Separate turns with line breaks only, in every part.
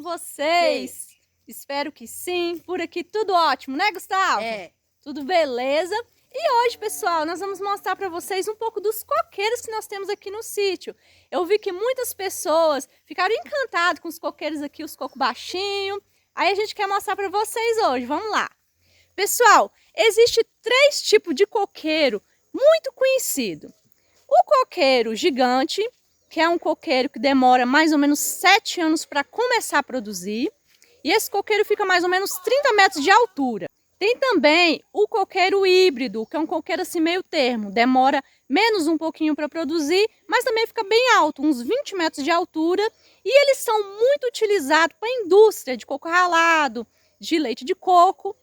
com vocês? Sim. Espero que sim. Por aqui tudo ótimo, né, Gustavo?
É.
Tudo beleza? E hoje, pessoal, nós vamos mostrar para vocês um pouco dos coqueiros que nós temos aqui no sítio. Eu vi que muitas pessoas ficaram encantadas com os coqueiros aqui, os cocos baixinhos. Aí a gente quer mostrar para vocês hoje. Vamos lá. Pessoal, existe 3 tipos de coqueiro muito conhecido. O coqueiro gigante, que é um coqueiro que demora mais ou menos 7 anos para começar a produzir. E esse coqueiro fica mais ou menos 30 metros de altura. Tem também o coqueiro híbrido, que é um coqueiro assim meio termo. Demora menos um pouquinho para produzir, mas também fica bem alto, uns 20 metros de altura. E eles são muito utilizados para a indústria de coco ralado, de leite de coco.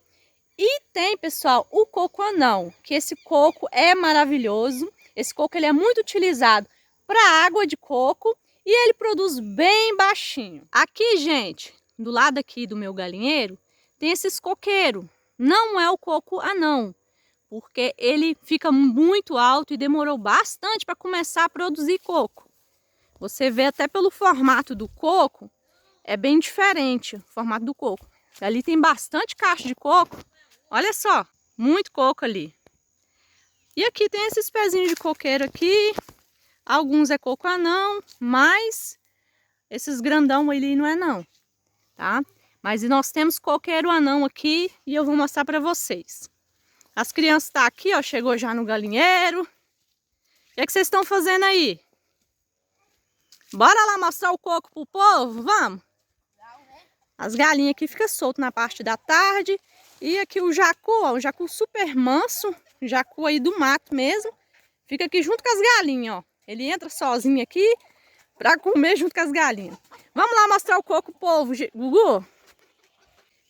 E tem, pessoal, o coco anão, que esse coco é maravilhoso. Esse coco ele é muito utilizado para água de coco e ele produz bem baixinho. Aqui, gente, do lado aqui do meu galinheiro, tem esses coqueiros. Não é o coco anão, porque ele fica muito alto e demorou bastante para começar a produzir coco. Você vê até pelo formato do coco, é bem diferente o formato do coco. Ali tem bastante caixa de coco, olha só, muito coco ali. E aqui tem esses pezinhos de coqueiro aqui, alguns é coco anão, mas esses grandão ali não é não, tá? Mas nós temos coqueiro anão aqui e eu vou mostrar para vocês. As crianças estão aqui, ó, chegou já no galinheiro. O que é que vocês estão fazendo aí? Bora lá mostrar o coco pro povo, vamos? As galinhas aqui ficam soltas na parte da tarde. E aqui o jacu, ó, um jacu super manso, jacu aí do mato mesmo. Fica aqui junto com as galinhas, ó. Ele entra sozinho aqui para comer junto com as galinhas. Vamos lá mostrar o coco pro povo, Gugu?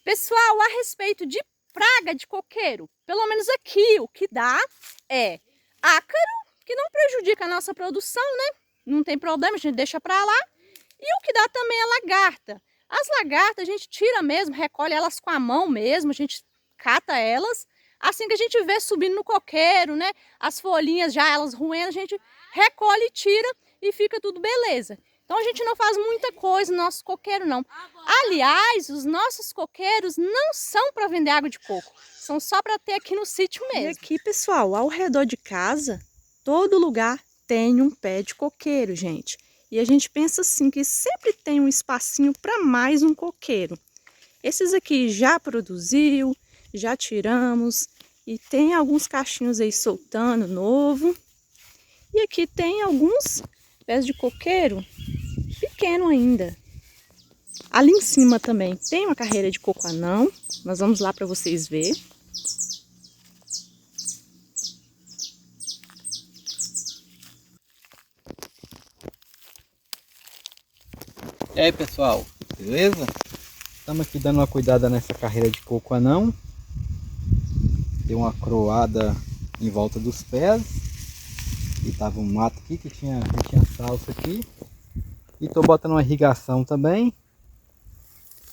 Pessoal, a respeito de praga de coqueiro, pelo menos aqui o que dá é ácaro, que não prejudica a nossa produção, né? Não tem problema, a gente deixa pra lá. E o que dá também é lagarta. As lagartas a gente tira mesmo, recolhe elas com a mão mesmo, a gente cata elas. Assim que a gente vê subindo no coqueiro, né? As folhinhas já, elas roendo, a gente recolhe e tira e fica tudo beleza. Então a gente não faz muita coisa no nosso coqueiro não. Aliás, os nossos coqueiros não são para vender água de coco. São só para ter aqui no sítio mesmo.
E aqui, pessoal, ao redor de casa, todo lugar tem um pé de coqueiro, gente. E a gente pensa assim, que sempre tem um espacinho para mais um coqueiro. Esses aqui já produziu, já tiramos. E tem alguns cachinhos aí soltando novo. E aqui tem alguns pés de coqueiro pequeno ainda. Ali em cima também tem uma carreira de coco anão. Nós vamos lá para vocês verem.
E aí, pessoal, beleza? Estamos aqui dando uma cuidada nessa carreira de coco anão. Deu uma croada em volta dos pés. E tava um mato aqui que tinha salsa aqui. E estou botando uma irrigação também.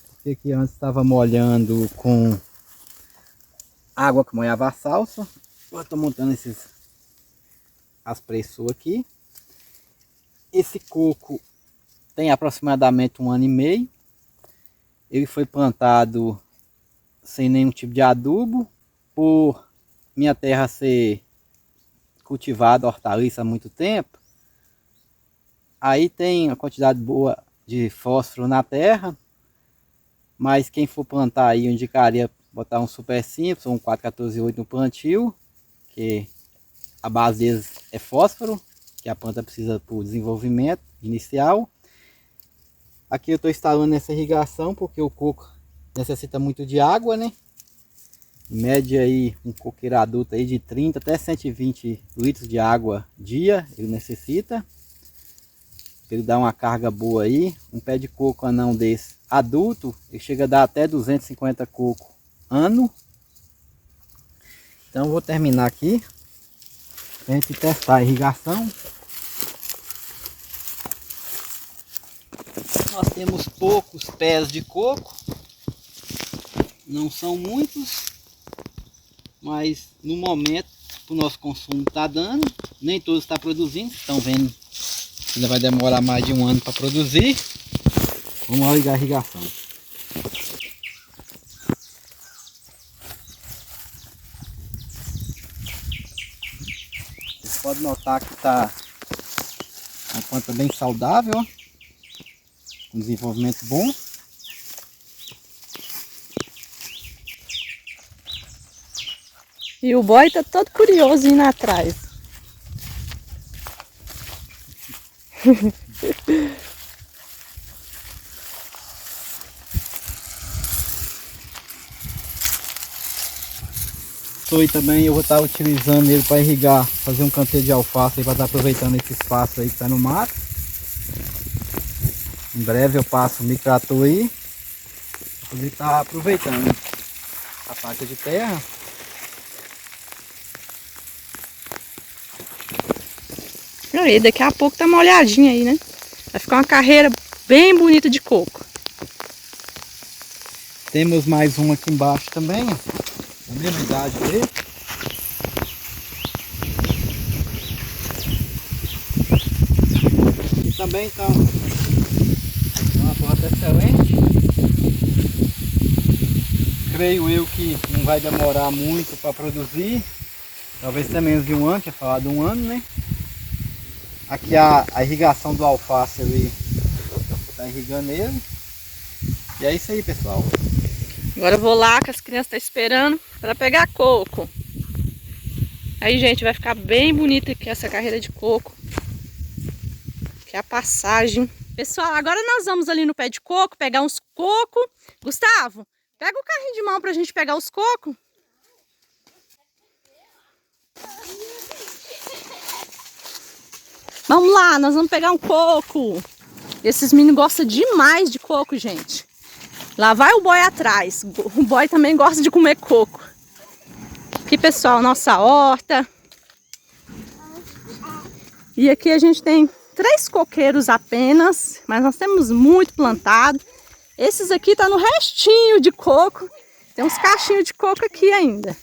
Porque aqui antes estava molhando com água que molhava a salsa. Agora estou montando as pressões aqui. Esse coco tem aproximadamente 1 ano e meio. Ele foi plantado sem nenhum tipo de adubo. Por minha terra ser cultivada hortaliça há muito tempo. Aí tem uma quantidade boa de fósforo na terra. Mas quem for plantar aí, eu indicaria botar um Super Simples ou um 414-8 no plantio. Que a base deles é fósforo, que a planta precisa para o desenvolvimento inicial. Aqui eu estou instalando essa irrigação porque o coco necessita muito de água, né? Em média aí um coqueiro adulto aí de 30 até 120 litros de água dia ele necessita. Ele dá uma carga boa aí. Um pé de coco anão desse adulto, ele chega a dar até 250 coco ano. Então eu vou terminar aqui para a gente testar a irrigação. Nós temos poucos pés de coco, não são muitos, mas no momento o nosso consumo está dando, nem todos estão produzindo, estão vendo, ainda vai demorar mais de 1 ano para produzir. Vamos lá ligar a irrigação. Você pode notar que tá uma planta bem saudável, ó, com desenvolvimento bom.
E o boy tá todo curioso indo atrás.
E também eu vou estar utilizando ele para irrigar, fazer um canteiro de alface para estar aproveitando esse espaço aí que está no mato. Em breve eu passo o micrator aí para poder estar aproveitando a parte de terra.
Aí, daqui a pouco tá uma olhadinha aí, né? Vai ficar uma carreira bem bonita de coco.
Temos mais um aqui embaixo também, ó. A mesma idade dele. E também está uma planta excelente. Creio eu que não vai demorar muito para produzir. Talvez até menos de um ano, tinha falado um ano, né? Aqui a irrigação do alface ali. Está irrigando ele. E é isso aí, pessoal.
Agora eu vou lá, que as crianças estão esperando para pegar coco. Aí, gente, vai ficar bem bonita aqui essa carreira de coco. Que é a passagem. Pessoal, agora nós vamos ali no pé de coco, pegar uns cocos. Gustavo, pega o carrinho de mão pra gente pegar os cocos. Vamos lá, nós vamos pegar um coco. Esses meninos gostam demais de coco, gente. Lá vai o boy atrás. O boy também gosta de comer coco. Aqui, pessoal, nossa horta. E aqui a gente tem 3 coqueiros apenas, mas nós temos muito plantado. Esses aqui tá no restinho de coco. Tem uns cachinhos de coco aqui ainda.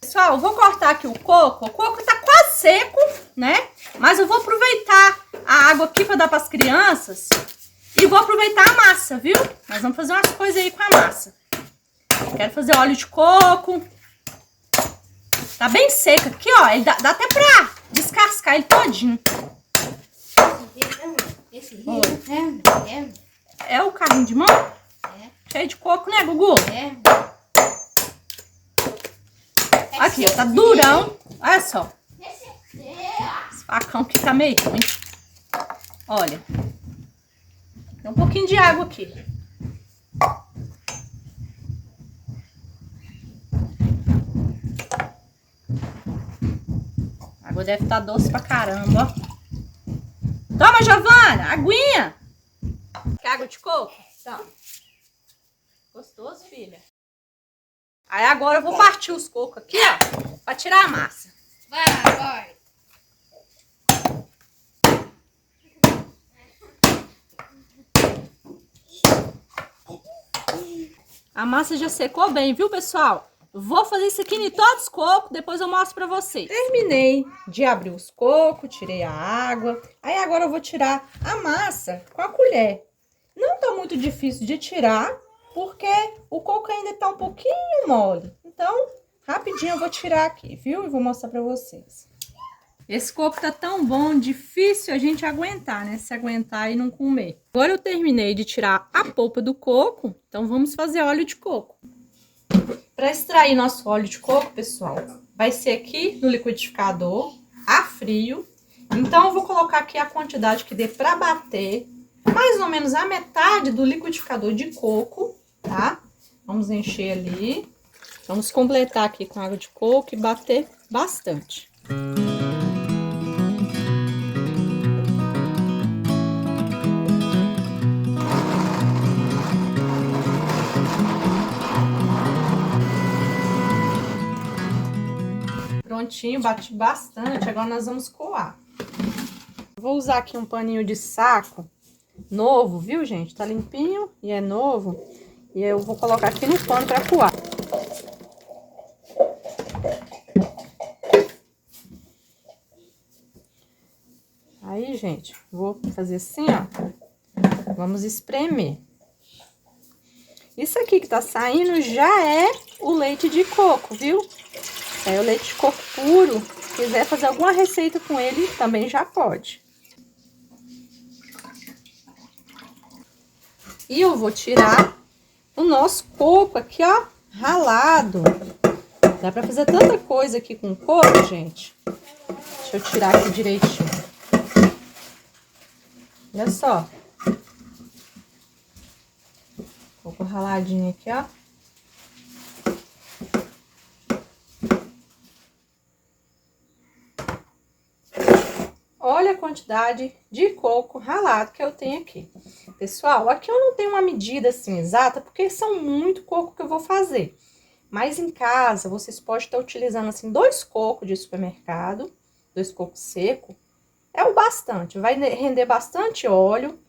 Pessoal, eu vou cortar aqui o coco. O coco tá quase seco, né? Mas eu vou aproveitar a água aqui para dar para as crianças. E vou aproveitar a massa, viu? Nós vamos fazer umas coisas aí com a massa. Quero fazer óleo de coco. Tá bem seco aqui, ó. Ele dá até pra descascar ele todinho.
Esse rio
É o carrinho de mão?
É.
Cheio de coco, né, Gugu?
é.
Aqui, ó, tá durão. Olha só. Esse facão aqui tá meio ruim. Olha. Tem um pouquinho de água aqui. A água deve estar doce pra caramba, ó. Toma, Giovana, aguinha. Quer água de coco? Toma. Gostoso, filha? Aí agora eu vou partir os cocos aqui, ó, pra tirar a massa.
Vai.
A massa já secou bem, viu, pessoal? Vou fazer isso aqui em todos os cocos, depois eu mostro pra vocês. Terminei de abrir os cocos, tirei a água. Aí agora eu vou tirar a massa com a colher. Não tá muito difícil de tirar, porque o coco ainda tá um pouquinho mole. Então, rapidinho eu vou tirar aqui, viu? E vou mostrar pra vocês. Esse coco tá tão bom, difícil a gente aguentar, né? Se aguentar e não comer. Agora eu terminei de tirar a polpa do coco, então vamos fazer óleo de coco. Para extrair nosso óleo de coco, pessoal, vai ser aqui no liquidificador, a frio. Então, eu vou colocar aqui a quantidade que dê pra bater, mais ou menos a metade do liquidificador de coco, tá? Vamos encher ali. Vamos completar aqui com água de coco e bater bastante. Prontinho, bati bastante, agora nós vamos coar. Vou usar aqui um paninho de saco novo, viu, gente? Tá limpinho e é novo. E eu vou colocar aqui no pano para coar. Aí, gente, vou fazer assim, ó. Vamos espremer. Isso aqui que tá saindo já é o leite de coco, viu? É o leite de coco puro. Se quiser fazer alguma receita com ele, também já pode. E eu vou tirar o nosso coco aqui, ó, ralado. Dá pra fazer tanta coisa aqui com coco, gente. Deixa eu tirar aqui direitinho. Olha só. Coco raladinho aqui, ó. Olha a quantidade de coco ralado que eu tenho aqui. Pessoal, aqui eu não tenho uma medida assim exata, porque são muito coco que eu vou fazer. Mas em casa, vocês podem estar utilizando assim 2 cocos de supermercado, 2 cocos secos. É o bastante, vai render bastante óleo,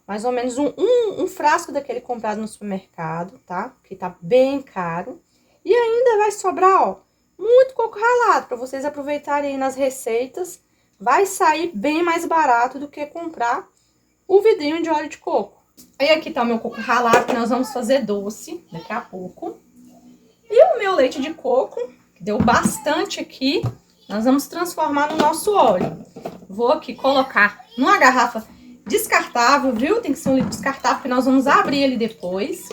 mais ou menos um frasco daquele comprado no supermercado, tá? Que tá bem caro. E ainda vai sobrar, ó, muito coco ralado, para vocês aproveitarem aí nas receitas. Vai sair bem mais barato do que comprar o vidrinho de óleo de coco. Aí aqui tá o meu coco ralado, que nós vamos fazer doce daqui a pouco. E o meu leite de coco, que deu bastante aqui, nós vamos transformar no nosso óleo. Vou aqui colocar numa garrafa descartável, viu? Tem que ser um litro descartável, porque nós vamos abrir ele depois.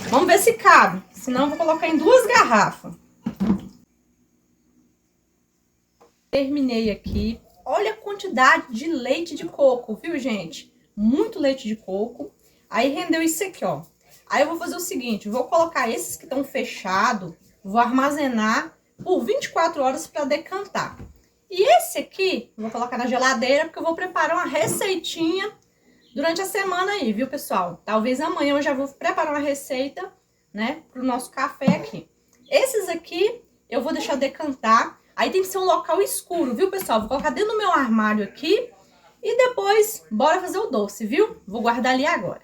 Vamos ver se cabe, senão eu vou colocar em 2 garrafas. Terminei aqui. Olha a quantidade de leite de coco, viu, gente? Muito leite de coco. Aí rendeu isso aqui, ó. Aí eu vou fazer o seguinte, vou colocar esses que estão fechados, vou armazenar por 24 horas para decantar. E esse aqui, vou colocar na geladeira, porque eu vou preparar uma receitinha durante a semana aí, viu, pessoal? Talvez amanhã eu já vou preparar uma receita, né, pro nosso café aqui. Esses aqui eu vou deixar decantar. Aí tem que ser um local escuro, viu, pessoal? Vou colocar dentro do meu armário aqui e depois bora fazer o doce, viu? Vou guardar ali agora.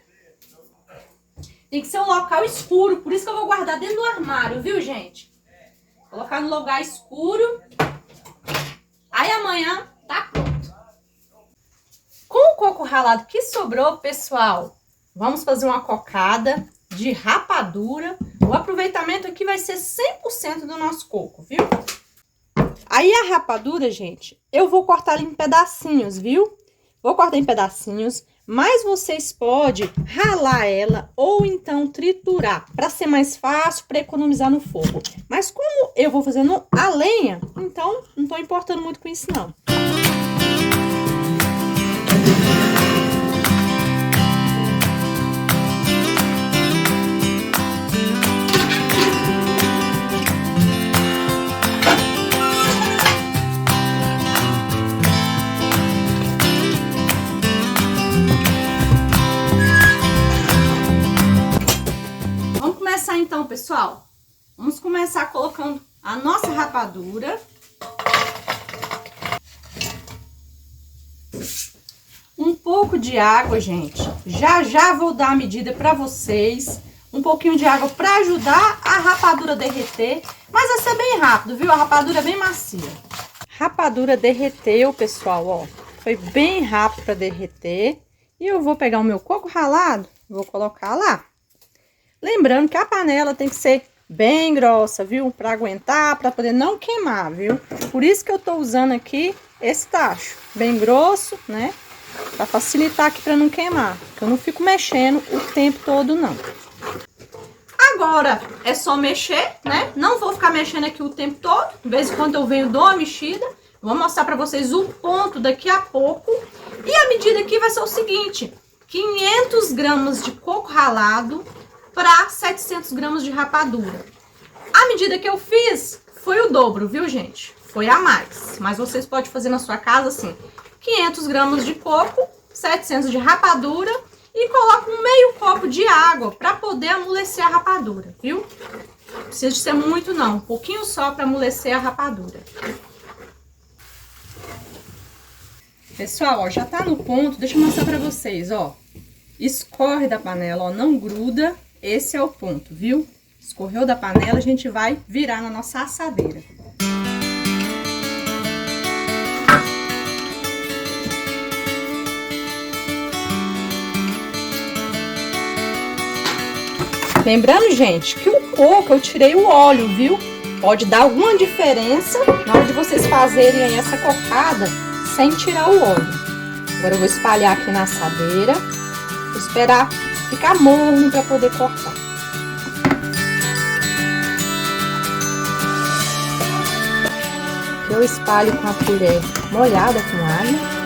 Tem que ser um local escuro, por isso que eu vou guardar dentro do armário, viu, gente? Colocar no lugar escuro. Aí amanhã tá pronto. Com o coco ralado que sobrou, pessoal, vamos fazer uma cocada de rapadura. O aproveitamento aqui vai ser 100% do nosso coco, viu? Aí a rapadura, gente, eu vou cortar ela em pedacinhos, viu? Vou cortar em pedacinhos, mas vocês podem ralar ela ou então triturar, para ser mais fácil, para economizar no fogo. Mas como eu vou fazendo a lenha, então não tô importando muito com isso, não. Então, pessoal, vamos começar colocando a nossa rapadura. Um pouco de água, gente. Já vou dar a medida para vocês. Um pouquinho de água para ajudar a rapadura a derreter. Mas vai ser bem rápido, viu? A rapadura é bem macia. Rapadura derreteu, pessoal, ó. Foi bem rápido para derreter. E eu vou pegar o meu coco ralado, vou colocar lá. Lembrando que a panela tem que ser bem grossa, viu? Para aguentar, para poder não queimar, viu? Por isso que eu tô usando aqui esse tacho bem grosso, né? Para facilitar aqui para não queimar. Porque eu não fico mexendo o tempo todo, não. Agora é só mexer, né? Não vou ficar mexendo aqui o tempo todo. De vez em quando eu venho, dou uma mexida.
Eu vou mostrar pra vocês o ponto daqui a pouco. E a medida aqui vai ser o seguinte: 500 gramas de coco ralado para 700 gramas de rapadura. A medida que eu fiz foi o dobro, viu, gente? Foi a mais. Mas vocês podem fazer na sua casa assim: 500 gramas de coco, 700 de rapadura e coloca um meio copo de água para poder amolecer a rapadura, viu? Não precisa de ser muito não, um pouquinho só para amolecer a rapadura. Pessoal, ó, já tá no ponto, deixa eu mostrar pra vocês, ó. Escorre da panela, ó, não gruda, esse é o ponto, viu? Escorreu da panela, a gente vai virar na nossa assadeira. Lembrando, gente, que o coco eu tirei o óleo, viu? Pode dar alguma diferença na hora de vocês fazerem aí essa cocada sem tirar o óleo. Agora eu vou espalhar aqui na assadeira. Vou esperar ficar morno para poder cortar. Eu espalho com a colher molhada com alho.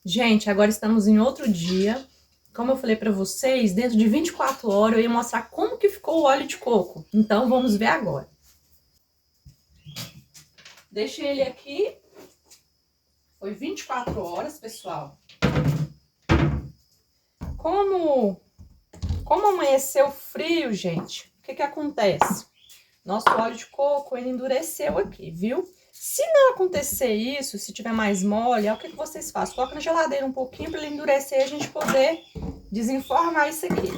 Gente, agora estamos em outro dia. Como eu falei pra vocês, dentro de 24 horas eu ia mostrar como que ficou o óleo de coco. Então, vamos ver agora. Deixei ele aqui. Foi 24 horas, pessoal. Como amanheceu frio, gente, o que que acontece? Nosso óleo de coco, ele endureceu aqui, viu? Se não acontecer isso, se tiver mais mole, o que que vocês fazem? Coloca na geladeira um pouquinho para ele endurecer e a gente poder desenformar isso aqui.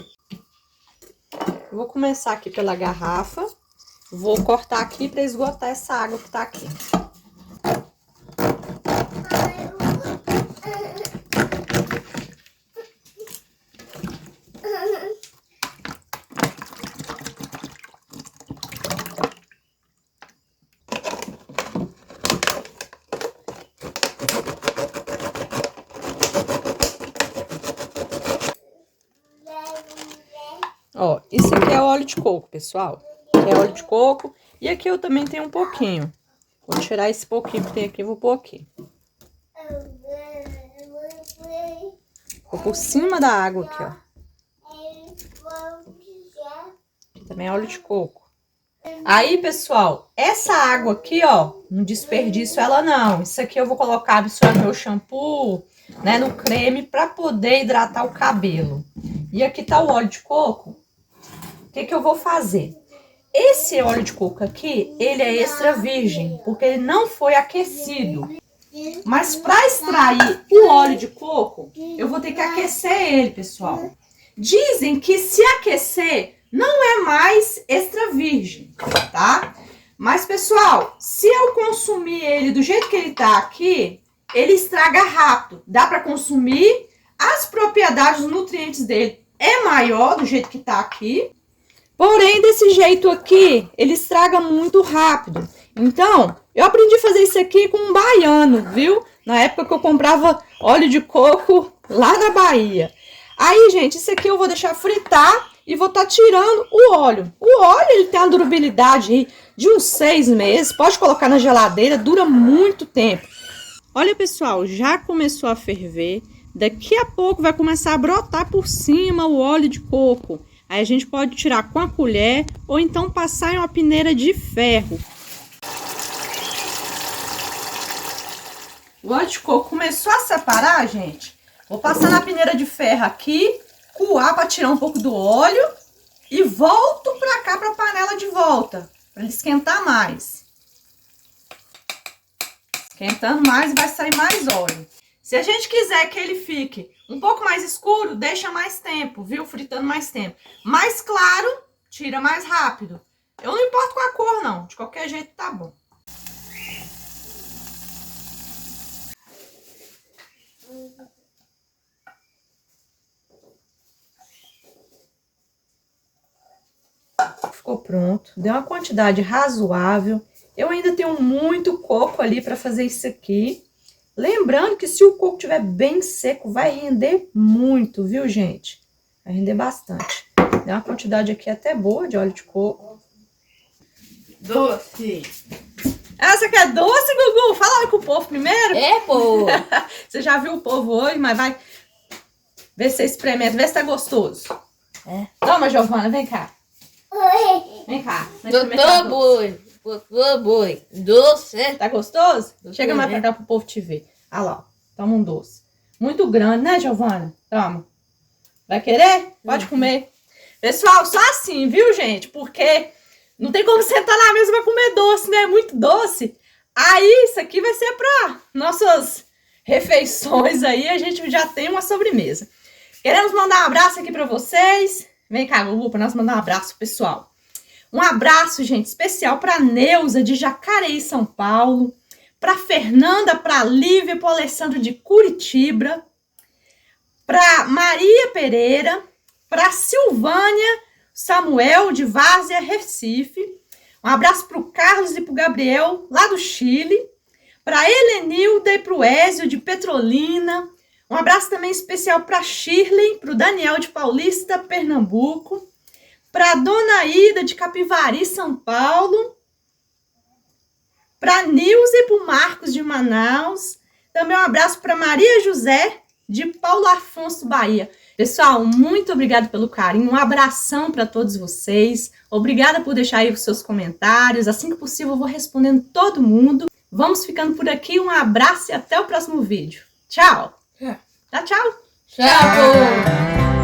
Eu vou começar aqui pela garrafa. Vou cortar aqui para esgotar essa água que tá aqui. Ó, isso aqui é óleo de coco, pessoal. Aqui é óleo de coco. E aqui eu também tenho um pouquinho. Vou tirar esse pouquinho que tem aqui e vou pôr aqui. Vou por cima da água aqui, ó. Aqui também é óleo de coco. Aí, pessoal, essa água aqui, ó, não desperdiço ela não. Isso aqui eu vou colocar no meu shampoo, né, no creme, pra poder hidratar o cabelo. E aqui tá o óleo de coco. O que que eu vou fazer? Esse óleo de coco aqui, ele é extra virgem, porque ele não foi aquecido. Mas para extrair o óleo de coco, eu vou ter que aquecer ele, pessoal. Dizem que se aquecer, não é mais extra virgem, tá? Mas, pessoal, se eu consumir ele do jeito que ele tá aqui, ele estraga rápido. Dá para consumir, as propriedades, os nutrientes dele é maior do jeito que tá aqui. Porém, desse jeito aqui, ele estraga muito rápido. Então, eu aprendi a fazer isso aqui com um baiano, viu? Na época que eu comprava óleo de coco lá na Bahia. Aí, gente, isso aqui eu vou deixar fritar e vou estar tirando o óleo. O óleo, ele tem uma durabilidade aí de uns 6 meses. Pode colocar na geladeira, dura muito tempo. Olha, pessoal, já começou a ferver. Daqui a pouco vai começar a brotar por cima o óleo de coco. Aí a gente pode tirar com a colher ou então passar em uma peneira de ferro. O óleo de coco começou a separar, gente. Vou passar na peneira de ferro aqui, coar para tirar um pouco do óleo e volto para cá para a panela de volta, para ele esquentar mais.
Esquentando mais, vai sair mais óleo. Se a gente quiser que ele fique um pouco mais escuro, deixa mais tempo, viu? Fritando mais tempo. Mais claro, tira mais rápido. Eu não importo com a cor, não. De qualquer jeito tá bom. Ficou pronto. Deu uma quantidade razoável. Eu ainda tenho muito coco ali para fazer isso aqui. Lembrando que se o coco estiver bem seco, vai render muito, viu, gente? Vai render bastante. Deu uma quantidade aqui até boa de óleo de coco.
Doce.
Essa aqui é doce, Gugu? Fala aí com o povo primeiro.
É, pô.
Você já viu o povo hoje, mas vai ver se você experimenta, vê se tá gostoso.
É.
Toma, Giovana, vem cá. Vem cá. Vai experimentar doce.
Doutor Boi. Doce.
Tá gostoso?
Gostoso,
Chega mais pra cá pro povo te ver. Olha lá, ó. Toma um doce. Muito grande, né, Giovana? Toma. Vai querer? Pode comer. Pessoal, só assim, viu, gente? Porque não tem como sentar na mesa pra comer doce, né? É muito doce. Aí, isso aqui vai ser pra nossas refeições aí. A gente já tem uma sobremesa. Queremos mandar um abraço aqui pra vocês. Vem cá, Gugu, pra nós mandar um abraço, pessoal. Um abraço, gente, especial para Neuza, de Jacareí, São Paulo. Para Fernanda, para Lívia, para Alessandro de Curitiba. Para Maria Pereira. Para Silvânia Samuel, de Várzea, Recife. Um abraço para o Carlos e para o Gabriel, lá do Chile. Para Helenilda e para o Ézio, de Petrolina. Um abraço também especial para Shirley, para o Daniel, de Paulista, Pernambuco. Para Dona Ida, de Capivari, São Paulo. Para Nilza e para o Marcos, de Manaus. Também um abraço para Maria José, de Paulo Afonso, Bahia. Pessoal, muito obrigada pelo carinho. Um abração para todos vocês. Obrigada por deixar aí os seus comentários. Assim que possível, eu vou respondendo todo mundo. Vamos ficando por aqui. Um abraço e até o próximo vídeo. Tchau. Tchau, tchau.
Tchau.